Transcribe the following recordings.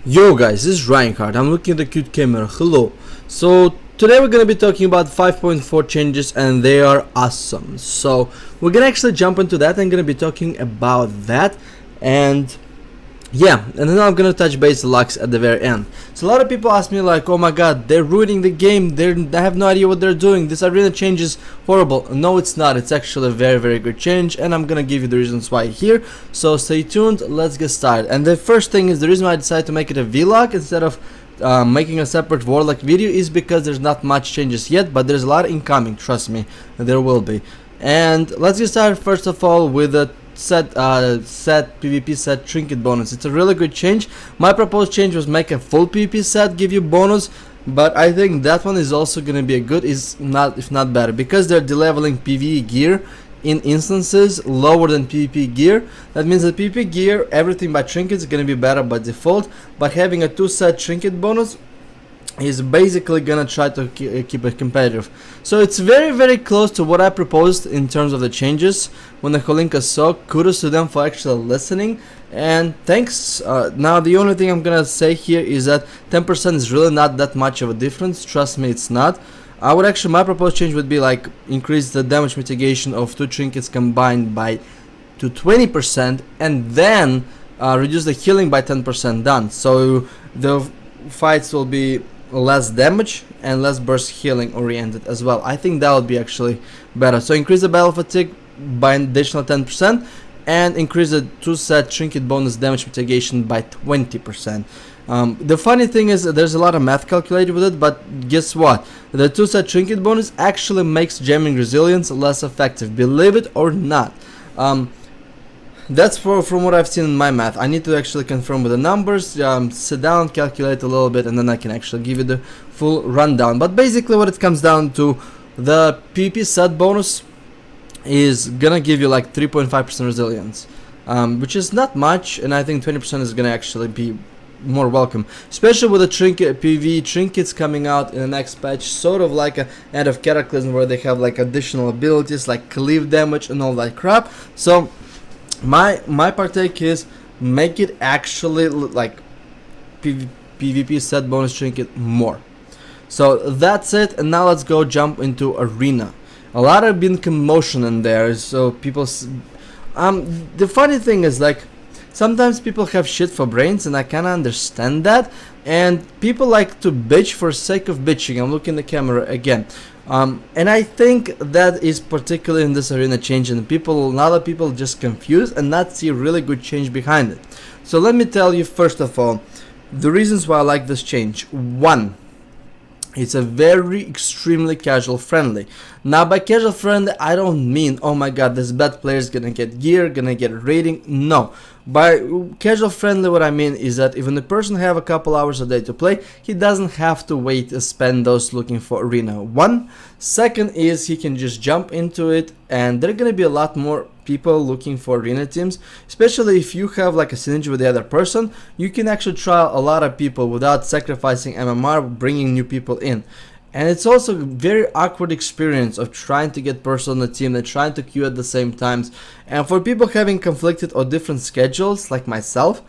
Yo guys, this is Reinhardt. I'm looking at the cute camera. Hello. So today we're gonna be talking about 5.4 changes and they are awesome. So we're gonna actually jump into that and gonna be talking about that, and yeah, and then I'm gonna touch base Lux at the very end. So a lot of people ask me like, oh my god, they're ruining the game, they have no idea what they're doing, this arena change is horrible. No, it's not. It's actually a very good change, and I'm gonna give you the reasons why here, so stay tuned. Let's get started. And the first thing is, the reason why I decided to make it a vlog instead of making a separate Warlock video is because there's not much changes yet, but there's a lot incoming, trust me, there will be. And let's get started first of all with the set PvP set trinket bonus. It's a really good change. My proposed change was make a full PvP set give you bonus, but I think that one is also gonna be a good, is not, if not better, because they're deleveling PvE gear in instances lower than PvP gear. That means that PvP gear, everything by trinkets is gonna be better by default, but having a 2 set trinket bonus is basically gonna try to keep it competitive. So it's very close to what I proposed in terms of the changes when the Holinka saw. Kudos to them for actually listening, and thanks. Now the only thing I'm gonna say here is that 10% is really not that much of a difference. Trust me, it's not. I would actually, my proposed change would be like increase the damage mitigation of 2 trinkets combined to 20%, and then reduce the healing by 10% done. So the fights will be less damage and less burst healing oriented as well. I think that would be actually better. So increase the battle fatigue by an additional 10% and increase the 2 set trinket bonus damage mitigation by 20%. The funny thing is that there's a lot of math calculated with it, but guess what? The 2 set trinket bonus actually makes jamming resilience less effective, believe it or not. That's from what I've seen in my math. I need to actually confirm with the numbers, sit down, calculate a little bit, and then I can actually give you the full rundown. But basically what it comes down to, the PvP set bonus is gonna give you like 3.5% resilience, which is not much, and I think 20% is gonna actually be more welcome, especially with the PvE trinkets coming out in the next patch, sort of like a end of Cataclysm, where they have like additional abilities like cleave damage and all that crap. So my partake is make it actually like PvP set bonus trinket more. So that's it, and now let's go jump into arena. A lot of been commotion in there, so people the funny thing is, like, sometimes people have shit for brains, and I kinda understand that, and people like to bitch for sake of bitching. I'm looking at the camera again. And I think that is particularly in this arena change, and a lot of people just confused and not see a really good change behind it. So let me tell you first of all the reasons why I like this change. One, it's a very extremely casual friendly. Now by casual friendly I don't mean, oh my god, this bad player is gonna get gear, gonna get a rating. No, by casual friendly what I mean is that even the person have a couple hours a day to play, he doesn't have to wait to spend those looking for arena. One. Second is he can just jump into it, and there are gonna be a lot more people looking for arena teams, especially if you have like a synergy with the other person. You can actually try a lot of people without sacrificing MMR, bringing new people in. And it's also a very awkward experience of trying to get person on the team and trying to queue at the same times. And for people having conflicted or different schedules like myself,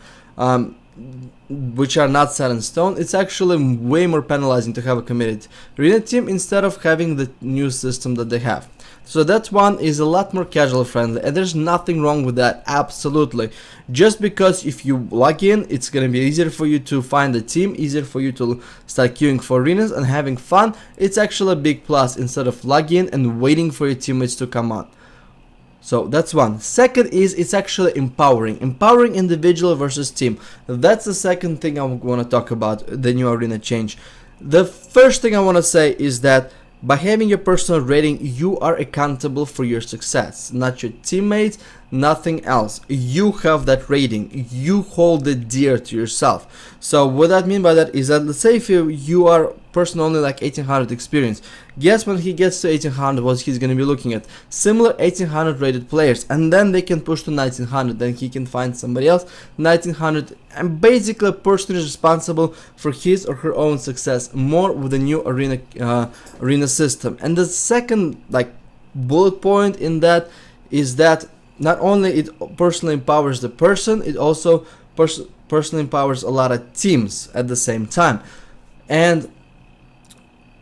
which are not set in stone, it's actually way more penalizing to have a committed arena team instead of having the new system that they have. So that one is a lot more casual friendly, and there's nothing wrong with that, absolutely. Just because if you log in, it's gonna be easier for you to find a team, easier for you to start queuing for arenas and having fun. It's actually a big plus instead of logging and waiting for your teammates to come on. So that's one. Second is, it's actually empowering individual versus team. That's the second thing I want to talk about, the new arena change. The first thing I want to say is that by having your personal rating, you are accountable for your success, not your teammates, nothing else. You have that rating, you hold it dear to yourself. So what I mean by that is that, let's say if you are person only like 1800 experience, guess when he gets to 1800 what he's going to be looking at? Similar 1800 rated players, and then they can push to 1900, then he can find somebody else 1900, and basically a person is responsible for his or her own success more with the new arena system. And the second like bullet point in that is that not only it personally empowers the person, it also personally empowers a lot of teams at the same time. And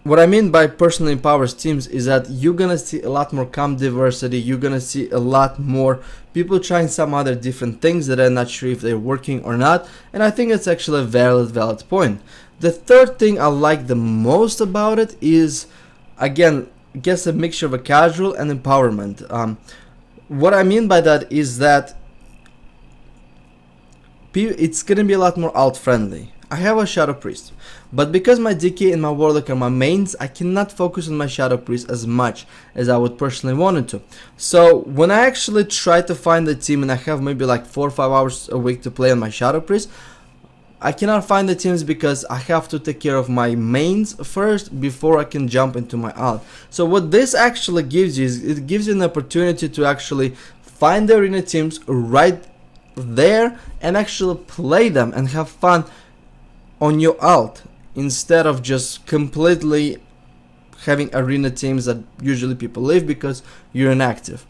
what I mean by personally empowers teams is that you're gonna see a lot more comp diversity, you're gonna see a lot more people trying some other different things that I'm not sure if they're working or not, and I think it's actually a valid point. The third thing I like the most about it is, again, I guess a mixture of a casual and empowerment. What I mean by that is that it's gonna be a lot more alt friendly. I have a Shadow Priest, but because my DK and my Warlock are my mains, I cannot focus on my Shadow Priest as much as I would personally want to. So when I actually try to find a team and I have maybe like 4 or 5 hours a week to play on my Shadow Priest, I cannot find the teams because I have to take care of my mains first before I can jump into my alt. So what this actually gives you is it gives you an opportunity to actually find the arena teams right there and actually play them and have fun on your alt instead of just completely having arena teams that usually people leave because you're inactive.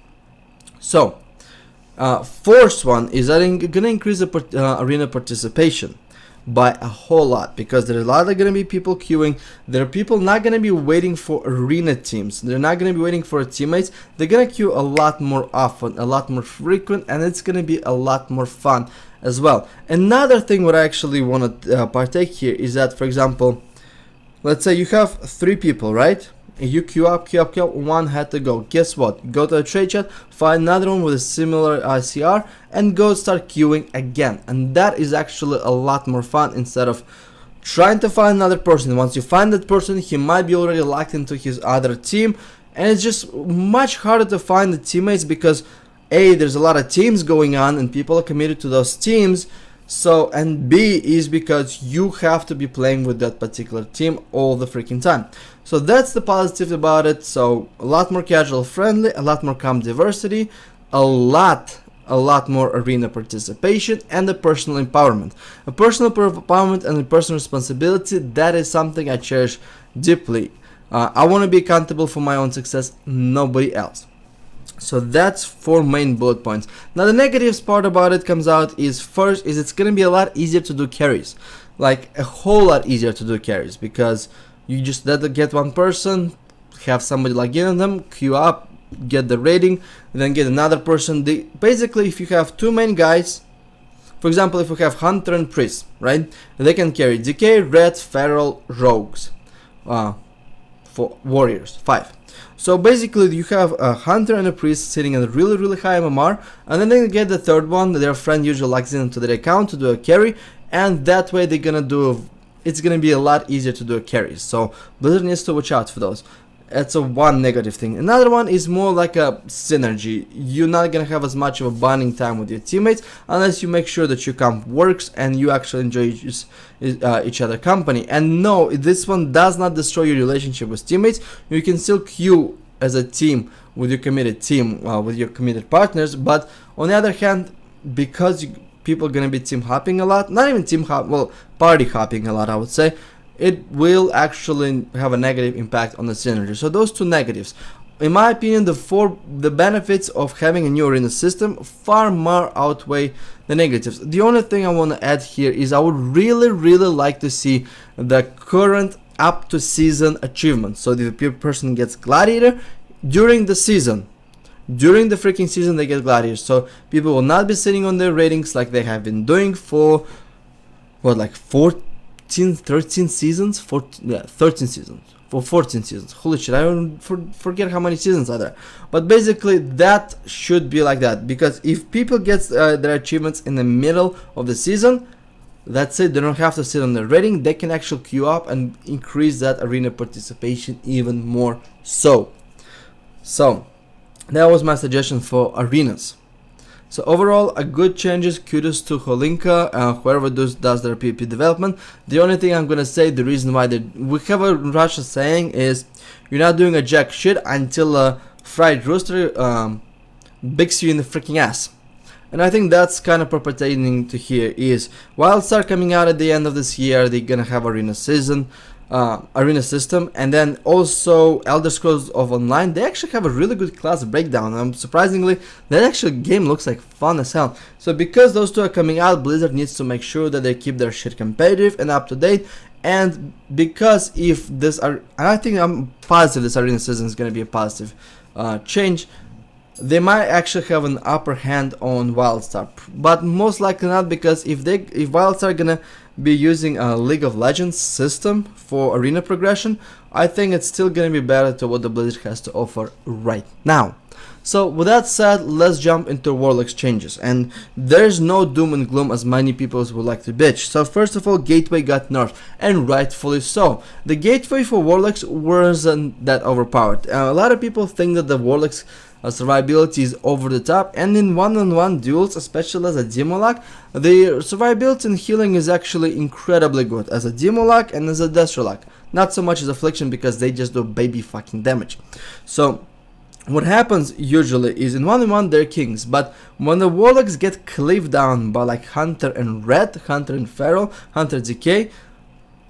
So fourth one is that I'm gonna increase the arena participation by a whole lot, because there are a lot of gonna be people queuing. There are people not gonna be waiting for arena teams, they're not gonna be waiting for teammates. They're gonna queue a lot more often, a lot more frequent, and it's gonna be a lot more fun as well. Another thing what I actually want to partake here is that, for example, let's say you have 3 people, right? You queue up, one had to go. Guess what? Go to the trade chat, find another one with a similar ICR, and go start queuing again. And that is actually a lot more fun instead of trying to find another person. Once you find that person, he might be already locked into his other team, and it's just much harder to find the teammates because A, there's a lot of teams going on and people are committed to those teams. So, and B is because you have to be playing with that particular team all the freaking time. So that's the positive about it. So a lot more casual friendly, a lot more comp diversity, a lot more arena participation, and the personal empowerment. A personal empowerment and a personal responsibility, that is something I cherish deeply. I want to be accountable for my own success, nobody else. So that's 4 main bullet points. Now the negatives part about it comes out is, first is it's gonna be a lot easier to do carries, like a whole lot easier to do carries, because you just let it get one person, have somebody log in on them, queue up, get the rating, then get another person. Basically, if you have 2 main guys, for example, if we have Hunter and Priest, right, they can carry DK, Red, Feral, Rogues, for Warriors, 5. So basically you have a Hunter and a Priest sitting at a really high MMR, and then they get the third one, their friend usually logs into their account to do a carry, and that way they're gonna do, it's gonna be a lot easier to do a carry. So Blizzard needs to watch out for those. That's one negative thing. Another one is more like a synergy. You're not gonna have as much of a bonding time with your teammates unless you make sure that your comp works and you actually enjoy each other company. And no, this one does not destroy your relationship with teammates. You can still queue as a team with your committed team, with your committed partners. But on the other hand, because people are gonna be team hopping a lot, not even team hop, well, party hopping a lot, I would say, it will actually have a negative impact on the synergy. So those 2 negatives, in my opinion, the benefits of having a new arena system far more outweigh the negatives. The only thing I want to add here is I would really like to see the current up to season achievements. So the person gets Gladiator during the season. During the freaking season they get Gladiator. So people will not be sitting on their ratings like they have been doing for what, like 13 seasons? 13 seasons. For 14 seasons. Holy shit, I don't forget how many seasons are there. But basically that should be like that, because if people get their achievements in the middle of the season, that's it, they don't have to sit on the rating, they can actually queue up and increase that arena participation even more so. So that was my suggestion for arenas. So overall, a good changes. Kudos to Holinka, whoever does their PvP development. The only thing I'm gonna say, the reason why we have a Russia saying is, you're not doing a jack shit until a fried rooster bigs you in the freaking ass. And I think that's kind of perpetuating to here is, Wildstar coming out at the end of this year, they're gonna have arena season. arena system. And then also Elder Scrolls of Online, they actually have a really good class breakdown. Surprisingly, that actual game looks like fun as hell. So because those two are coming out, Blizzard needs to make sure that they keep their shit competitive and up to date. And because if this are, I think I'm positive this arena system is going to be a positive change, they might actually have an upper hand on Wildstar, but most likely not, because if Wildstar gonna be using a League of Legends system for arena progression, I think it's still gonna be better to what the Blizzard has to offer right now. So with that said, let's jump into Warlock's changes, and there's no doom and gloom as many people would like to bitch. So first of all, Gateway got nerfed, and rightfully so. The Gateway for Warlocks wasn't that overpowered. A lot of people think that the Warlocks survivability is over the top, and in one-on-one duels, especially as a Demolock, the survivability and healing is actually incredibly good as a Demolock and as a Destrolock. Not so much as Affliction, because they just do baby fucking damage. So what happens usually is in one-on-one they're kings, but when the Warlocks get cleaved down by like Hunter and Red, Hunter and Feral, Hunter DK,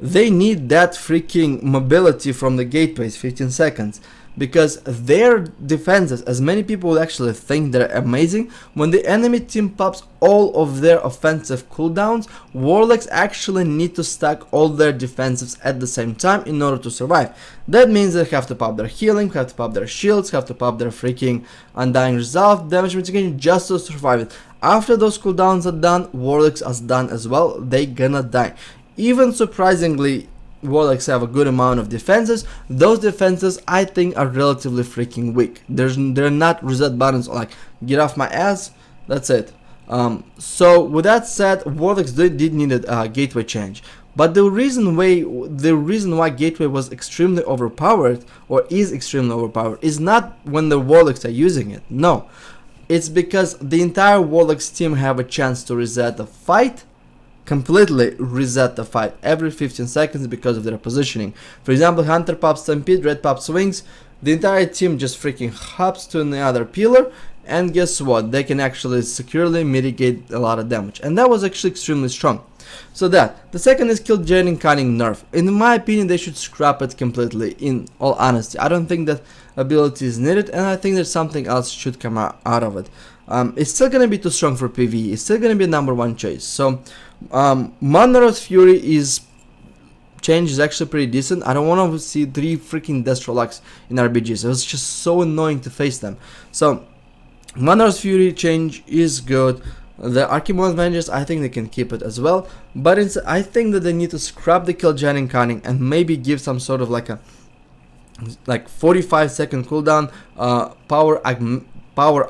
they need that freaking mobility from the gateways, 15 seconds. Because their defenses, as many people will actually think they're amazing, when the enemy team pops all of their offensive cooldowns, Warlocks actually need to stack all their defensives at the same time in order to survive. That means they have to pop their healing, have to pop their shields, have to pop their freaking Undying Resolve, damage mitigation, just to survive it. After those cooldowns are done, Warlocks are done as well, they gonna die. Even surprisingly, Warlocks have a good amount of defenses. Those defenses I think are relatively freaking weak. They're not reset buttons like get off my ass, that's it. So with that said, Warlocks did need a gateway change. But the reason why gateway was extremely overpowered, or is extremely overpowered, is not when the Warlocks are using it. No, it's because the entire Warlocks team have a chance to reset the fight, completely reset the fight every 15 seconds because of their positioning. For example, Hunter pops Stampede, Red pops Wings, the entire team just freaking hops to another pillar, and guess what? They can actually securely mitigate a lot of damage, and that was actually extremely strong. So that. The second is Killgenning Cunning nerf. In my opinion, they should scrap it completely, in all honesty. I don't think that ability is needed, and I think that something else should come out of it. It's still gonna be too strong for PvE, it's still gonna be number one choice. So Mandaros Fury change is actually pretty decent. I don't want to see 3 freaking Destrolocks in RBGs. It was just so annoying to face them. So Mandaros Fury change is good. The Archimon Avengers, I think they can keep it as well, but I think that they need to scrap the Killgenning Cunning and maybe give some sort of like a 45-second cooldown power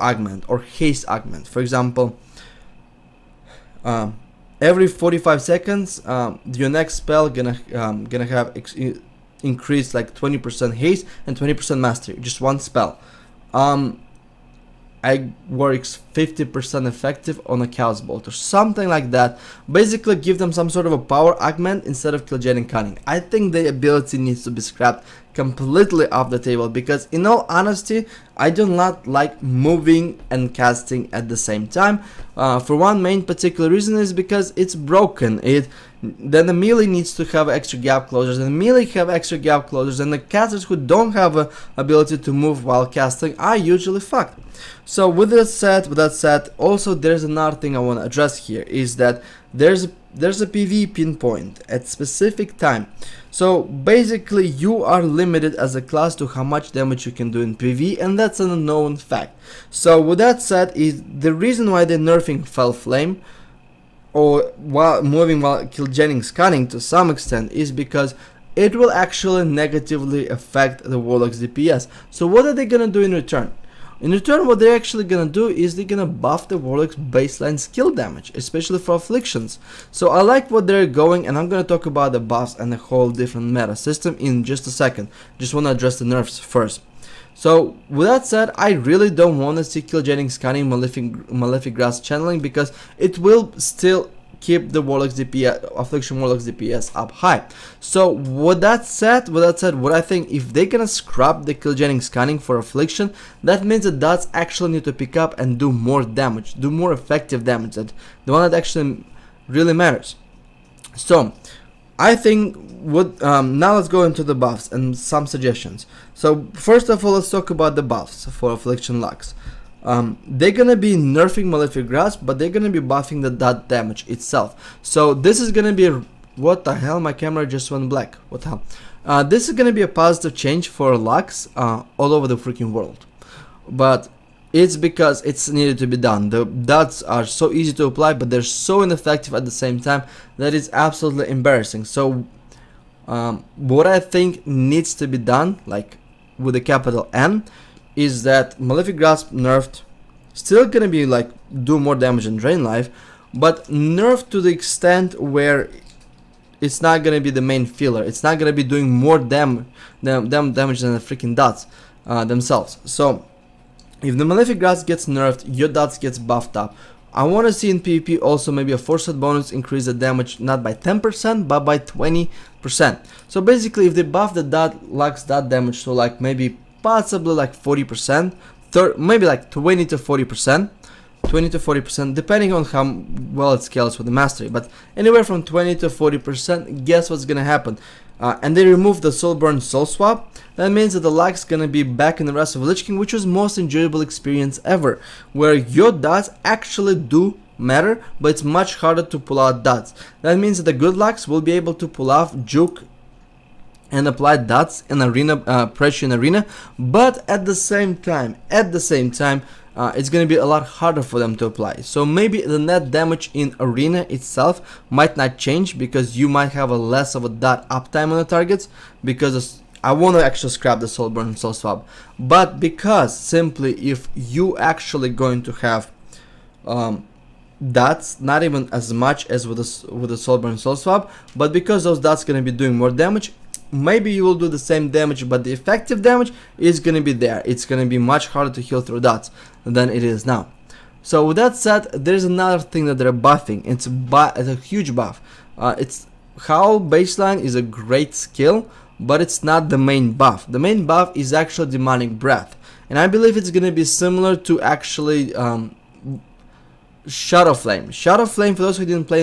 augment or haste augment. For example, every 45 seconds your next spell gonna have increased like 20% haste and 20% mastery, just one spell. I works 50% effective on a Chaos Bolt or something like that. Basically give them some sort of a power augment instead of Killgenning Cunning. I think the ability needs to be scrapped completely off the table, because in all honesty I do not like moving and casting at the same time. For one main particular reason is because it's broken. Then the melee needs to have extra gap closures, and the melee have extra gap closures, and the casters who don't have a ability to move while casting are usually fucked. So with that said, also there's another thing I want to address here, is that there's a PvE pinpoint at specific time. So basically you are limited as a class to how much damage you can do in PvE, and that's an unknown fact. So with that said, is the reason why they're nerfing Fell Flame or while Killgenning's Cunning to some extent is because it will actually negatively affect the Warlock's DPS. So what are they gonna do in return? In return, what they're actually gonna do is they're gonna buff the Warlock's baseline skill damage, especially for afflictions. So I like what they're going, and I'm gonna talk about the buffs and the whole different meta system in just a second. Just wanna address the nerfs first. So with that said, I really don't want to see Killgenning's Cunning Malefic Grass channeling, because it will still keep the Warlock's DPS, Affliction Warlock's DPS up high. So with that said, what I think, if they're gonna scrap the Killgenning's Cunning for Affliction, that means that dots actually need to pick up and do more damage, do more effective damage, that the one that actually really matters. So I think now let's go into the buffs and some suggestions. So first of all, let's talk about the buffs for affliction locks. They're gonna be nerfing Malefic Grasp, but they're gonna be buffing the dot damage itself. So this is gonna be what the hell, my camera just went black. What the hell? This is gonna be a positive change for locks all over the freaking world, but it's because it's needed to be done. The dots are so easy to apply, but they're so ineffective at the same time that it's absolutely embarrassing. So what I think needs to be done, like with a capital N, is that Malefic Grasp nerfed, still gonna be like do more damage and drain life, but nerfed to the extent where it's not gonna be the main filler. It's not gonna be doing more damage than the freaking dots themselves. So if the Malefic Grasp gets nerfed, your dots gets buffed up. I want to see in PvP also maybe a force bonus increase the damage not by 10% but by 20%. So basically, if they buff the dot locks dot damage to like maybe possibly like 40%, maybe like 20 to 40%, depending on how well it scales with the mastery, but anywhere from 20 to 40%, guess what's gonna happen? And they remove the Soulburn Soul Swap. That means that the locks gonna be back in the rest of Lich King, which was most enjoyable experience ever, where your dots actually do matter, but it's much harder to pull out dots. That means that the good locks will be able to pull off juke and apply dots in arena, pressure in arena, but at the same time, it's gonna be a lot harder for them to apply. So maybe the net damage in arena itself might not change, because you might have a less of a dot uptime on the targets, because I want to actually scrap the Soulburn and Soul Swap, but because simply if you actually going to have dots, not even as much as with the Soulburn and Soul Swap, but because those dots gonna be doing more damage, maybe you will do the same damage, but the effective damage is going to be there. It's going to be much harder to heal through dots than it is now. So with that said, there's another thing that they're buffing. It's a huge buff. It's Howl Baseline is a great skill, but it's not the main buff. The main buff is actually Demonic Breath, and I believe it's going to be similar to actually Shadow Flame. Shadow Flame, for those who didn't play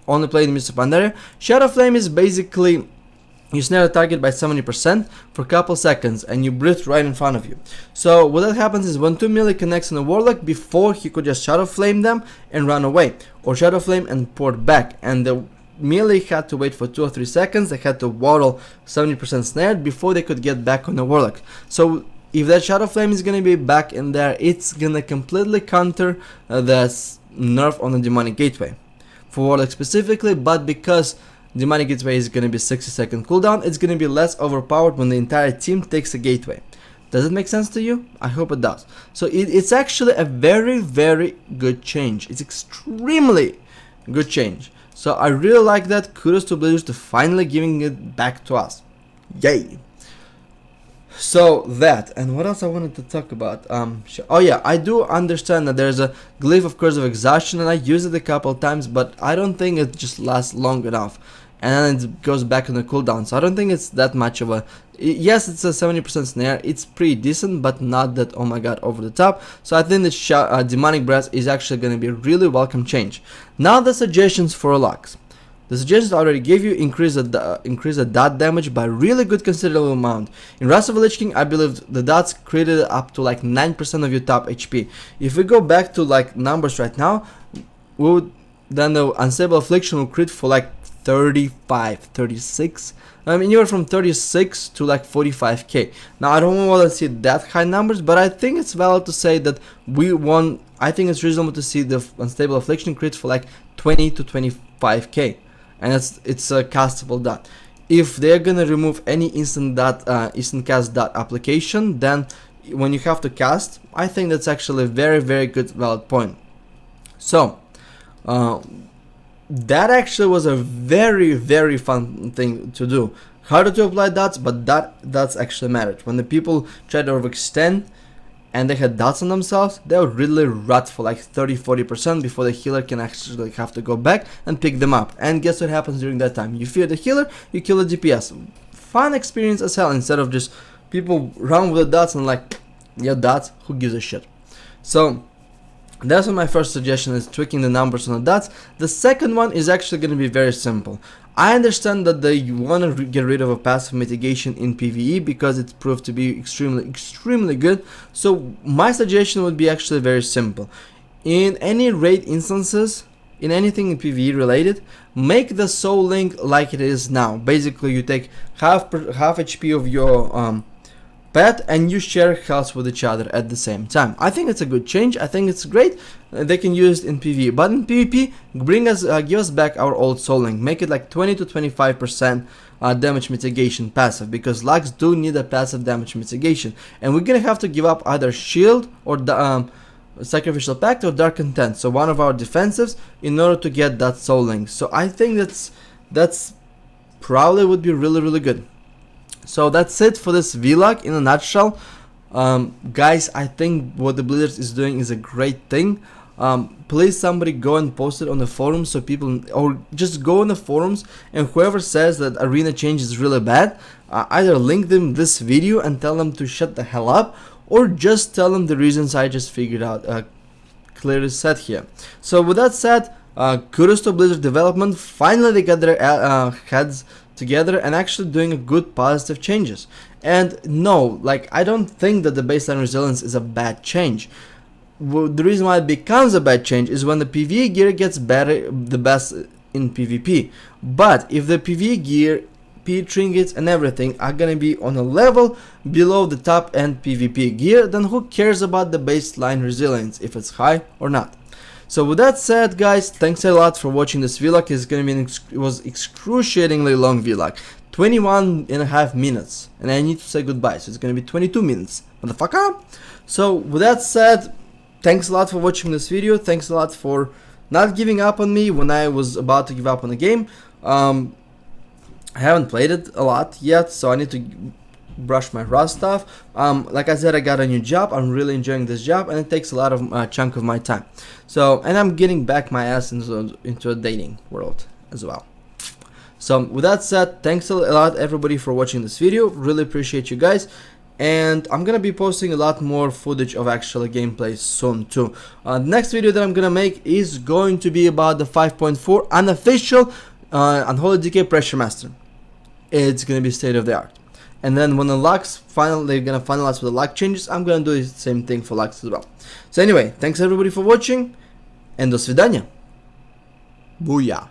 only played in Mists of Pandaria, Shadow Flame is basically you snare the target by 70% for a couple seconds and you breathe right in front of you. So what that happens is when 2 melee connects on a warlock, before he could just Shadow Flame them and run away, or Shadow Flame and port back, and the melee had to wait for 2 or 3 seconds. They had to waddle 70% snared before they could get back on the warlock. So if that Shadow Flame is gonna be back in there, it's gonna completely counter the nerf on the Demonic Gateway for warlock specifically, but because Demonic Gateway is going to be 60-second cooldown, it's going to be less overpowered when the entire team takes a gateway. Does it make sense to you? I hope it does. So it's actually a very, very good change. It's extremely good change. So I really like that. Kudos to Blizzard to finally giving it back to us. Yay! So that, and what else I wanted to talk about? Oh yeah, I do understand that there's a glyph of Curse of Exhaustion, and I used it a couple times, but I don't think it just lasts long enough, and then it goes back on the cooldown. So I don't think it's that much of a. Yes, it's a 70% snare. It's pretty decent, but not that oh my god over the top. So I think that Demonic Breath is actually going to be a really welcome change. Now the suggestions for locks. The suggestions I already gave you: increase the dot damage by really good considerable amount. In Wrath of the Lich King, I believe the dots created up to like 9% of your top HP. If we go back to like numbers right now, then the Unstable Affliction will crit for like 35, 36. I mean, anywhere from 36 to like 45k. Now I don't want to see that high numbers, but I think it's valid to say that I think it's reasonable to see the Unstable Affliction crit for like 20 to 25k. And it's a castable dot. If they're gonna remove any instant cast dot application, then when you have to cast, I think that's actually a very, very good valid point. So that actually was a very, very fun thing to do. Harder to apply dots, but dots actually mattered. When the people tried to overextend and they had dots on themselves, they would really rot for like 30-40% before the healer can actually have to go back and pick them up. And guess what happens during that time? You fear the healer, you kill the DPS. Fun experience as hell, instead of just people run with the dots and like, yeah, dots, who gives a shit. So That's what my first suggestion is, tweaking the numbers on the dots. The second one is actually going to be very simple. I understand that they want to get rid of a passive mitigation in PvE because it's proved to be extremely good. So my suggestion would be actually very simple. In any raid instances, in anything in PvE related, make the soul link like it is now. Basically, you take half HP of your pet and you share health with each other at the same time. I think it's a good change. I think it's great. They can use it in PvE, but in PvP, give us back our old soul link. Make it like 20 to 25% damage mitigation passive, because Lux do need a passive damage mitigation, and we're gonna have to give up either shield or the Sacrificial Pact or Dark Intent, so one of our defensives, in order to get that soul link. So I think that's probably would be really good. So that's it for this vlog in a nutshell. Guys, I think what the Blizzard is doing is a great thing. Please somebody go and post it on the forums, so people, or just go on the forums, and whoever says that arena change is really bad, either link them this video and tell them to shut the hell up, or just tell them the reasons I just figured out, clearly said here. So with that said, kudos to Blizzard development. Finally they got their heads together and actually doing a good positive changes. And no, like, I don't think that the baseline resilience is a bad change. The reason why it becomes a bad change is when the PvE gear gets better, the best in PvP. But if the PvE gear, P trinkets and everything are gonna be on a level below the top end PvP gear, then who cares about the baseline resilience, if it's high or not? So with that said, guys, thanks a lot for watching this vlog. It's gonna be it was excruciatingly long vlog, 21.5 minutes, and I need to say goodbye, so it's gonna be 22 minutes, motherfucker. So with that said, thanks a lot for watching this video. Thanks a lot for not giving up on me when I was about to give up on the game. I haven't played it a lot yet, so I need to brush my Rust off. Like I said, I got a new job. I'm really enjoying this job, and it takes a lot of chunk of my time. So, and I'm getting back my ass into a dating world as well. So with that said, thanks a lot everybody for watching this video. Really appreciate you guys, and I'm gonna be posting a lot more footage of actual gameplay soon too. The next video that I'm gonna make is going to be about the 5.4 unofficial Unholy Decay Pressure Master. It's gonna be state of the art. And then when the Lux they're gonna finalize with the luck changes, I'm gonna do the same thing for Lux as well. So anyway, thanks everybody for watching, and до свидания. Booyah.